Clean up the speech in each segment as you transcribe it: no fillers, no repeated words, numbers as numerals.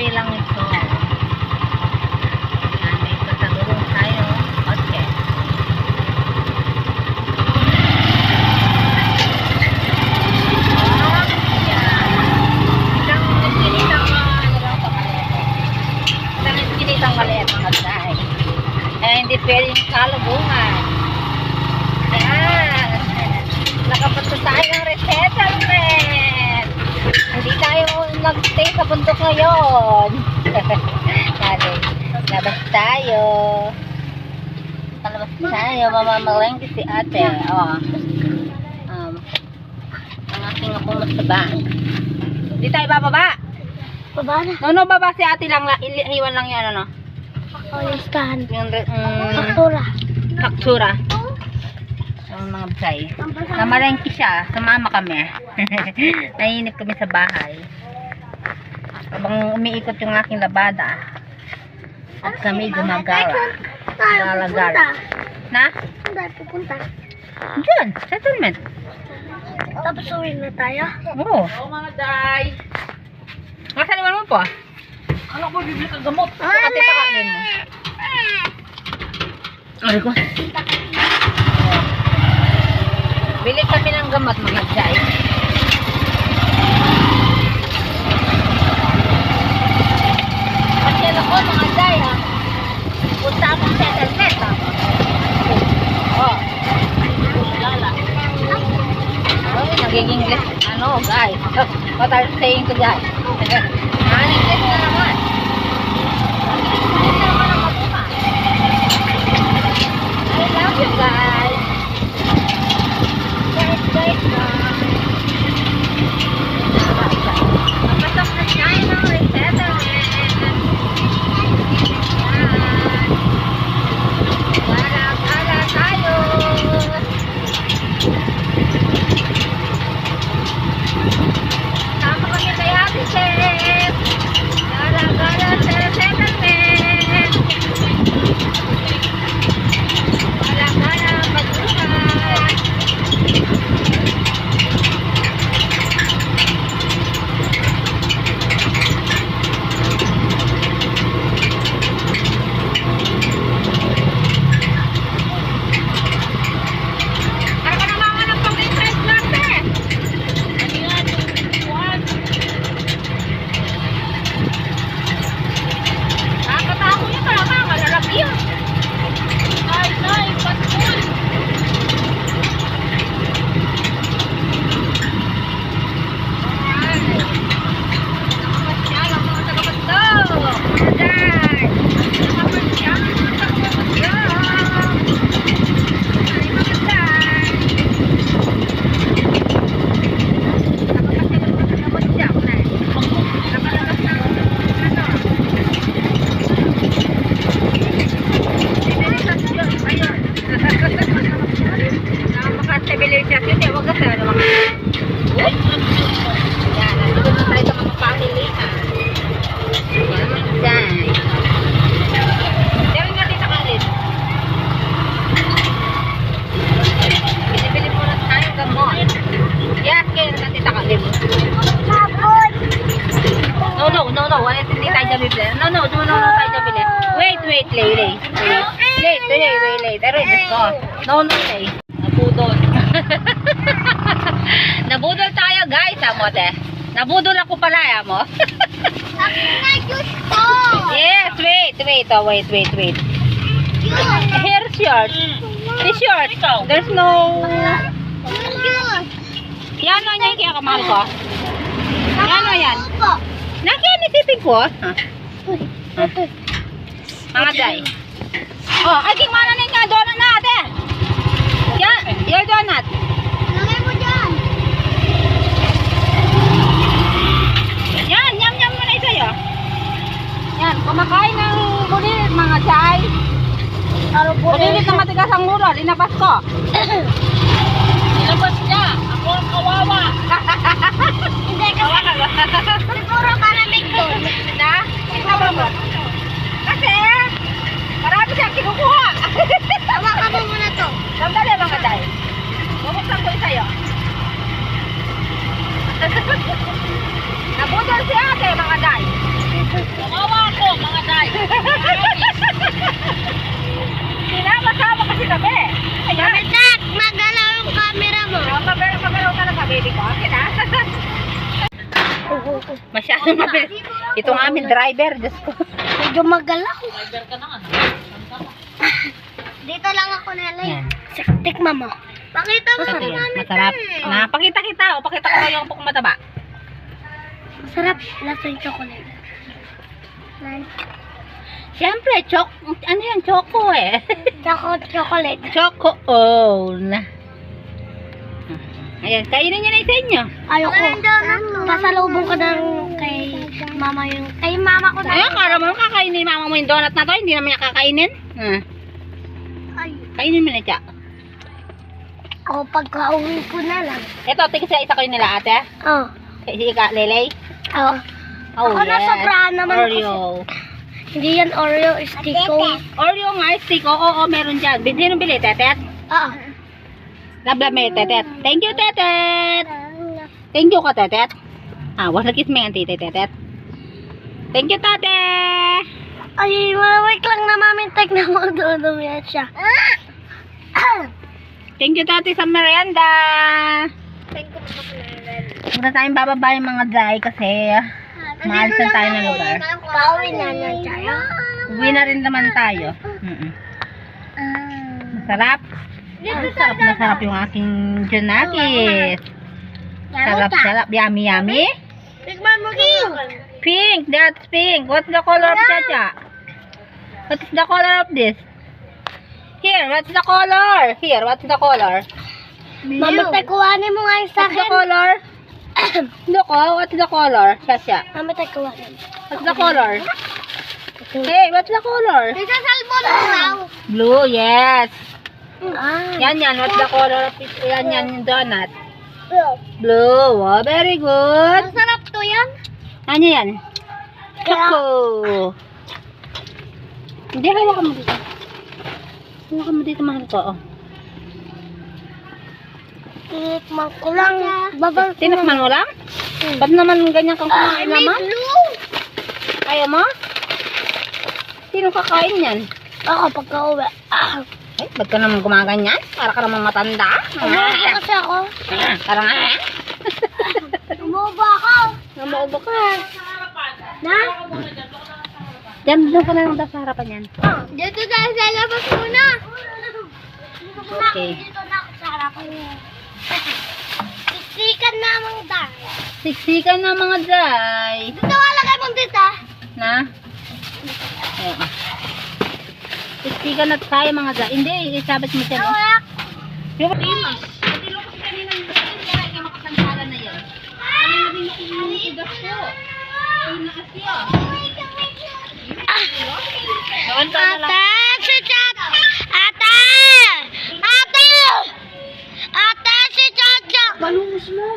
Sandali lang ito. Yan, may patagulong tayo. Okay. Isang maliit mga guys. Eh, hindi pwede yung kalubungan. Ayan. Nakapunta tayo ng resettlement. Hindi tayo nag-stay sa bundok ngayon. Labas tayo. Palabas tayo. Mamamalengke si ate. Oh. Ang aking apong masaba. Hindi tayo bababa. Baba na. No, baba si ate lang. Iwan lang yan, ano. O, yung stand. Yung, Faktura. faktura. Yung mga bsay. Namalengke siya. Sumama kami. Nainip kami sa bahay. Habang umiikot yung aking labada. At kami gumagala. Gala-gala. Na? Saan tayo pupunta? Diyan. Settlement. Tapos uwi na tayo? Oo. Oo mga day. Nasaan naman mo po? Ano ko bibili ka gamot? Ate takain mo. Ay ko. Bili kami ng gamot mga day. Pasyal ako mga day ha. Punta akong settlement ha. Oh. Lala. Oh, nagiging English. Ano guys? What are you saying to guys? English na naman. I love you guys. Guys. Napasok na tayo ng resettlement. Gala-gala tayo. Sama kami kay Ate Chef. Gala-gala sa resettlement. Gala-gala pag-usap. Para ka naman ng pang-interest natin. Nakakatakot yun talaga. Malalaki yun. Nay, patul. Nakapasyal ang mga tagapagdo. Aday. Nakapasyal ang mga tagapagdo. Ay, mga day. Nakapasyal ang mga tagapagdo. Nakalabas ng ano. Makasibilisasyon eh, huwag kasi ano mga yan, nandito na tayo sa mga pamilihan yan mga day dawin natin sa kalit binibili muna tayo gamot yes, kaya natin sa kalit no hindi tayo bibili no tayo bibili wait lay pero just go no lay Nabudol tayo guys, amote. Nabudol ako pala, amo. Yes, wait. Here's yours. It's yours. There's no... Yan o niya yung kaya kamahal ko. Yan o yan. Nakianisipin ko. Mga day. Oh, ay king mana na yung donut natin. Yan, your donut. Lagay mo dyan. Yan, yum mo na sa'yo. Yan, kumakain ng bulilit mga chay. Bulilit na matigas ang ulo, linabas ko. Linabas niya, ako ang kawawa. Hindi kasi. Siguro malamig doon. Na? Ikaw mo. Kasi, marami siyang kinukuha. Hawakan mo muna to. Sandali mga day. Bubuksan ko sa'yo. Nabudol si ate mga day. Kawawa ko, mga day. Sinama-sama kasi kami. Ayan. Matak, magalaw yung camera mo. Magalaw ka na sa baby ko. Akin ha. Masyadong mabilis. Itong aming driver. Diyos ko. Medyo magalaw. Driver ka na ano? Dito lang ako nalay. Yan. Tikma mo. Pakita mo sa Masarap. namin. Masarap. Na, pakita kita. O, pakita ko yung pok mataba. Masarap. Lasa yung chocolate. Siyempre, ano yan? Choco eh. Chocolate. Choco. Oh. Ayan, kainin nyo na isa inyo. Ayoko. Pasalubong ko na kay mama yung... Kay mama ko na. Ayun, kara mo kakainin ni mama mo yung donut na to. Hindi naman niya kakainin. Ay. Kainin mo na siya. O, pagka-uwi ko na lang. Ito, tingin siya isa kayo nila ate. Oh. Sige ka, Lelay. Oh. Oh, Ako na sobrahan naman Oreo. Hindi yan Oreo, Stico. Oreo nga, stick. Oo, meron dyan. Sino bili, Tetet? Oo. Labla may Tetet. Thank you, Tetet. Thank you ka, Tetet. Ah, wala kiss mo yan, Tetet. Thank you, Tate. Ay, malawik lang na mamin tag na mo doon yan siya. Thank you, Tate, sa merienda. Thank you po Muna tayong bababa yung mga dry kasi maalisan tayo ng lugar. Pauwi na lang tayo. Uwi na rin naman tayo. Masarap. Sarap na sarap yung aking Junakis. Sarap. Yummy, yummy. Tikman mo king. Pink. That's pink. What's the color of Chacha? What is the color of this? Here, what's the color? Here, what's the color? Mama, takuhanin mo nga yung sa What's the akin. color? Look, oh, what's the color? Chacha. Mama, takuhanin. What's the color? Hey, what's the color? Isa salbo na daw. Blue, yes. Ah. Yan. What's the color of it? Yan, yung donut. Blue. Oh, very good. Masarap to yan. Ano yan? Choco. Hindi, hawakan mo dito. Hawakan mo dito, mahal ko. Oh. Tikman ko lang. Babang Tinakman mo lang? Ba't naman ganyan kang kumain naman? blue. Ayaw mo? Sino kakain yan? Ako, pagka-uwi. Ay, ba't ka naman gumaganyan? Para ka naman matanda. Umuwi kasi ako. Parang Umuwi ako. namaubo ka. Na? Diyan, doon ka na lang daw sa harapan yan. Dito tayo sa labas muna. Okay. Dito na ako sa harapan niya. Siksikan na mga dahil. Siksikan na mga day. Dito walagay mong dito. Na? Ayan. Siksikan na tayo mga day. Hindi, isabit mo siya. No? Wala. Yung lima. Pati lo kasi kanina yung kaya kayo makasandalan na yan. Ano na rin yung ugas ko? Ay, nakasya. Doon ka na lang. Ate, si Chacha. Ate! Ate! Ate, si Chacha. Balungos mo.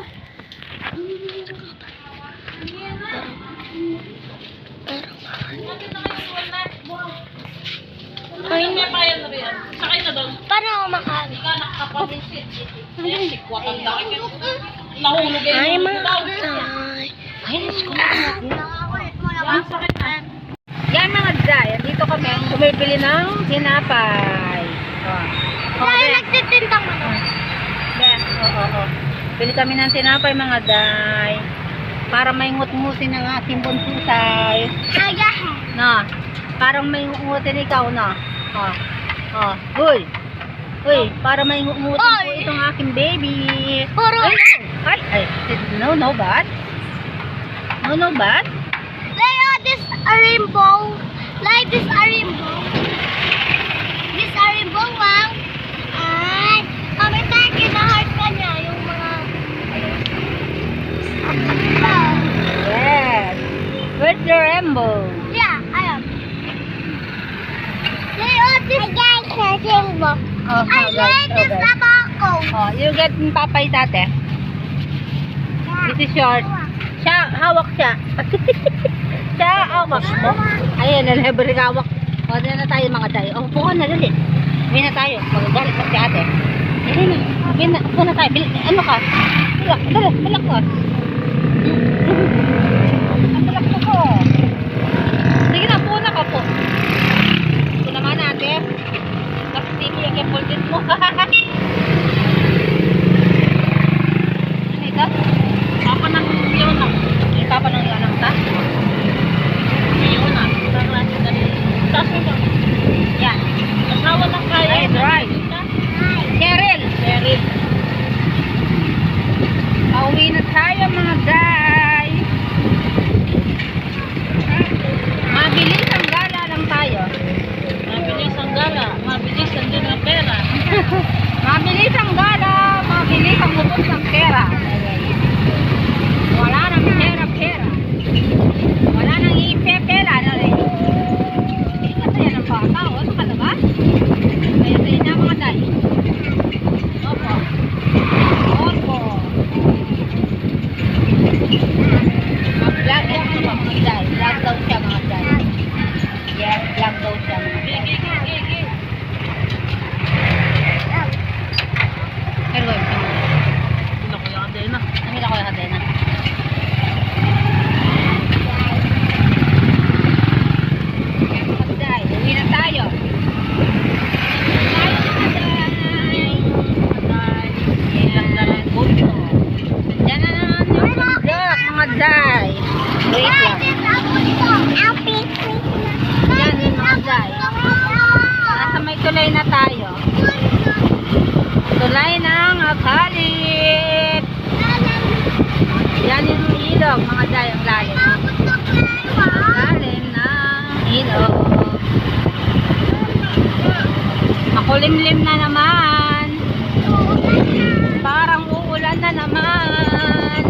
Ay, Sakay na doon. paano ako makain? Ika nakakapaminsit. Ayan, sikwa kang daki. Nahulog yung Ay, ulo daw. Ay. Ay, nasko. Yan, sakit na. Yan mga day, dito kami bumibili ng hinapay. Dahil nagtitintang mo. Yes, oo. Bili kami ng tinapay mga day. Para may ngut-ngutin ng aking bunsusay. Agahe. Na, parang may ngutin ikaw na. Uy. Uy, para may ngutin po Oy. itong aking baby. Puro. Ay, no bad. No bad. Like this a rainbow. Like this a rainbow. This a rainbow, wow. Ay, kami tayo kinahart ka niya yung mga... Yes. Where's the rainbow? Yeah, I am. Like this a rainbow. Oh, I like this tobacco. Oh, you get papay tate. This is yours. Siya, hawak siya. Siya, hawak mo. Ayan, nalabari hawak. O, dyan na tayo mga tayo. O, buka na dali. Uwi na tayo. Magagalit na si ate. Dali na. Uwi na tayo. Ano ka? Bilak ka. Bilak ko. day. Wait lang. This apple Yan yung mga day. Nasa may tulay na tayo. Tulay ng Akalit. Yan yung ilog, mga day, ang lalim. Lalim ng ilog. Makulimlim na naman. Parang uulan na naman.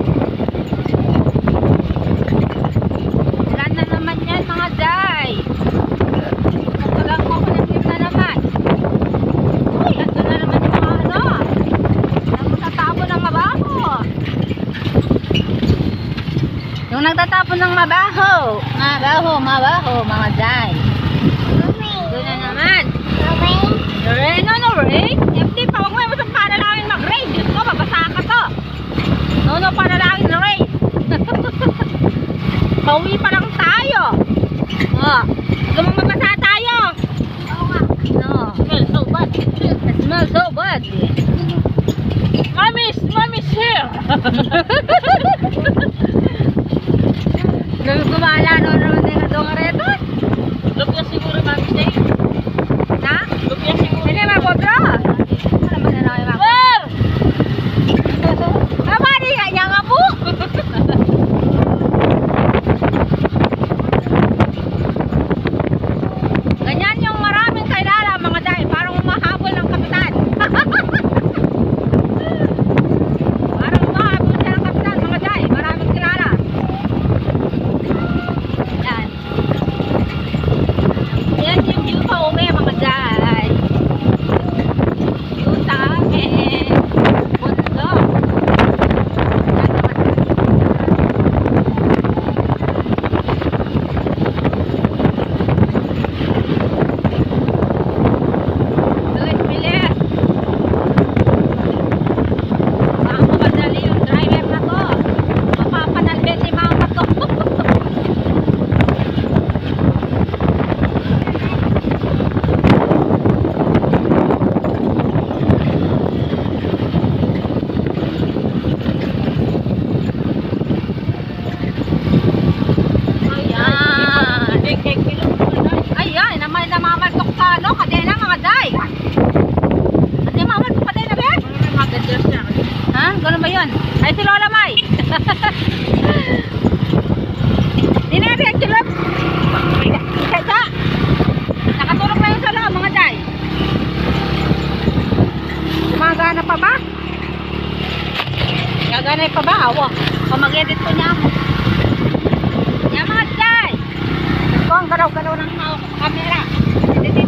Ulan na naman yan, mga day. Parang makulimlim na naman. Uy, ando na naman yung mga ano. Nagtatapon ng mabaho. Yung nagtatapon ng mabaho. Mabaho, mga day. Doon na naman. Rain, no rain? Hindi pa, huwag mo yung panalangin mag-rain. Diyos ko, babasa ka to. No, panalangin na rain. Pauwi pa lang tayo. Oh, gusto mong mabasa tayo? No. Smells so bad. It smells so bad. Mommy's here. Gumala naman din ang dong reto. Lupya siguro, Mommy's day. Ha? Lupya siguro. Hindi, mabodro. Alam mo na lang yung mabodro. Apa, di kanya nga po. Ganyan yung maraming kailala, mga day. Parang umahabol ng kapitan. Parang umahabol siya ng kapitan, mga day. Maraming kilala. Yan. Yan yung view pa uwi, mga day. View sa amin. Bundok. Yan naman. Bilis. Baka mamadali yung driver na to. Mapapanalbet ni mama to. Ayan, namamaltok sa ano, kadena, mga day. At yung mamaltok kadena, be? Ha? Ganun ba yun? Ay, si Lola May. Di na rin, kilap. Isa. Nakatulog na yun sa loob, mga day. Gumagana pa ba? Gagana pa ba? Awa. O mag-edit ko niya mo. Yan, mga day. Ito ang galaw-galaw ng camera. Edit